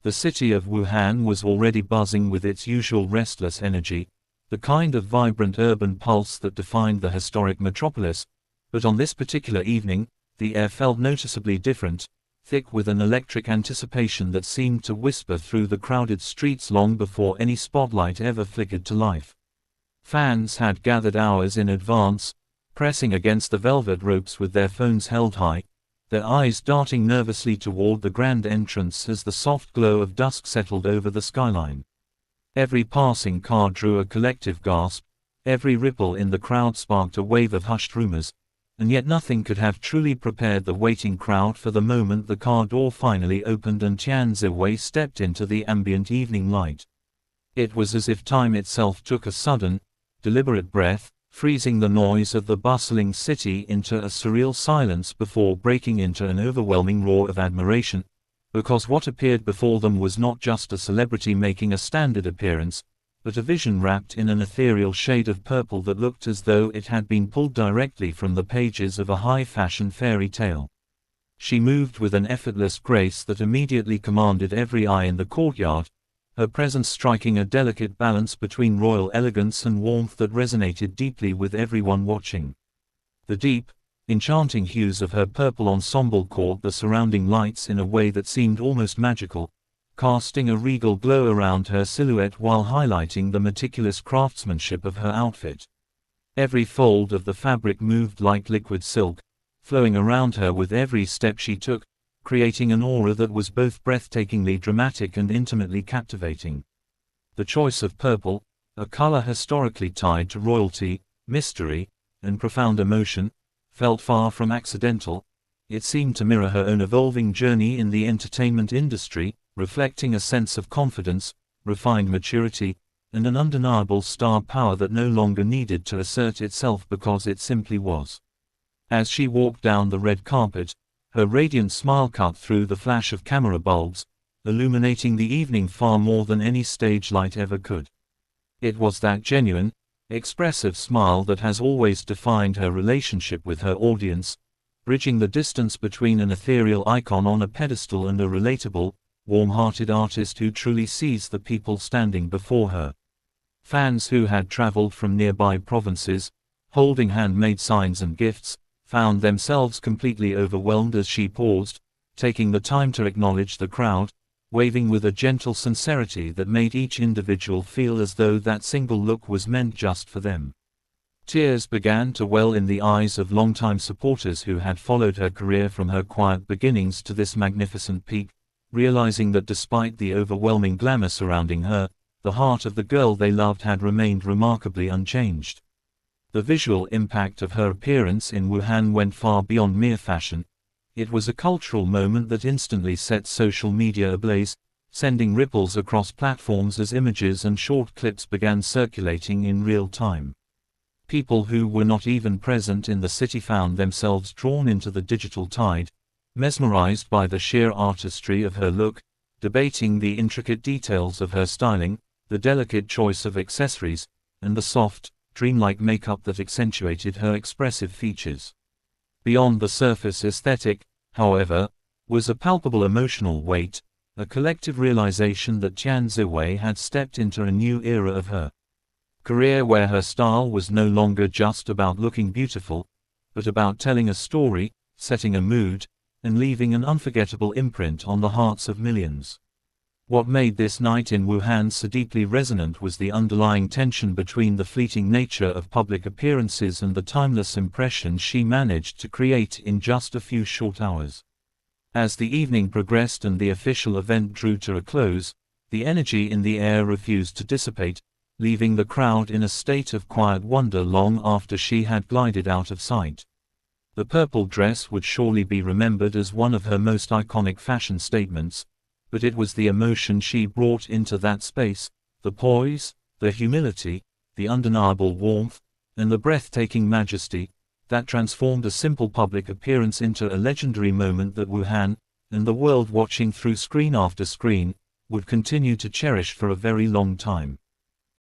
The city of Wuhan was already buzzing with its usual restless energy, the kind of vibrant urban pulse that defined the historic metropolis, but on this particular evening, the air felt noticeably different, thick with an electric anticipation that seemed to whisper through the crowded streets long before any spotlight ever flickered to life. Fans had gathered hours in advance, pressing against the velvet ropes with their phones held high, their eyes darting nervously toward the grand entrance as the soft glow of dusk settled over the skyline. Every passing car drew a collective gasp, every ripple in the crowd sparked a wave of hushed rumors, and yet nothing could have truly prepared the waiting crowd for the moment the car door finally opened and Tian Xiwei stepped into the ambient evening light. It was as if time itself took a sudden, deliberate breath, freezing the noise of the bustling city into a surreal silence before breaking into an overwhelming roar of admiration, because what appeared before them was not just a celebrity making a standard appearance, but a vision wrapped in an ethereal shade of purple that looked as though it had been pulled directly from the pages of a high-fashion fairy tale. She moved with an effortless grace that immediately commanded every eye in the courtyard, her presence striking a delicate balance between royal elegance and warmth that resonated deeply with everyone watching. The deep, enchanting hues of her purple ensemble caught the surrounding lights in a way that seemed almost magical, casting a regal glow around her silhouette while highlighting the meticulous craftsmanship of her outfit. Every fold of the fabric moved like liquid silk, flowing around her with every step she took, creating an aura that was both breathtakingly dramatic and intimately captivating. The choice of purple, a color historically tied to royalty, mystery, and profound emotion, felt far from accidental. It seemed to mirror her own evolving journey in the entertainment industry, reflecting a sense of confidence, refined maturity, and an undeniable star power that no longer needed to assert itself because it simply was. As she walked down the red carpet, her radiant smile cut through the flash of camera bulbs, illuminating the evening far more than any stage light ever could. It was that genuine, expressive smile that has always defined her relationship with her audience, bridging the distance between an ethereal icon on a pedestal and a relatable, warm-hearted artist who truly sees the people standing before her. Fans who had traveled from nearby provinces, holding handmade signs and gifts, found themselves completely overwhelmed as she paused, taking the time to acknowledge the crowd, waving with a gentle sincerity that made each individual feel as though that single look was meant just for them. Tears began to well in the eyes of longtime supporters who had followed her career from her quiet beginnings to this magnificent peak, realizing that despite the overwhelming glamour surrounding her, the heart of the girl they loved had remained remarkably unchanged. The visual impact of her appearance in Wuhan went far beyond mere fashion. It was a cultural moment that instantly set social media ablaze, sending ripples across platforms as images and short clips began circulating in real time. People who were not even present in the city found themselves drawn into the digital tide, mesmerized by the sheer artistry of her look, debating the intricate details of her styling, the delicate choice of accessories, and the soft, dreamlike makeup that accentuated her expressive features. Beyond the surface aesthetic, however, was a palpable emotional weight, a collective realization that Tian Xiwei had stepped into a new era of her career where her style was no longer just about looking beautiful, but about telling a story, setting a mood, and leaving an unforgettable imprint on the hearts of millions. What made this night in Wuhan so deeply resonant was the underlying tension between the fleeting nature of public appearances and the timeless impression she managed to create in just a few short hours. As the evening progressed and the official event drew to a close, the energy in the air refused to dissipate, leaving the crowd in a state of quiet wonder long after she had glided out of sight. The purple dress would surely be remembered as one of her most iconic fashion statements, but it was the emotion she brought into that space, the poise, the humility, the undeniable warmth, and the breathtaking majesty, that transformed a simple public appearance into a legendary moment that Wuhan, and the world watching through screen after screen, would continue to cherish for a very long time.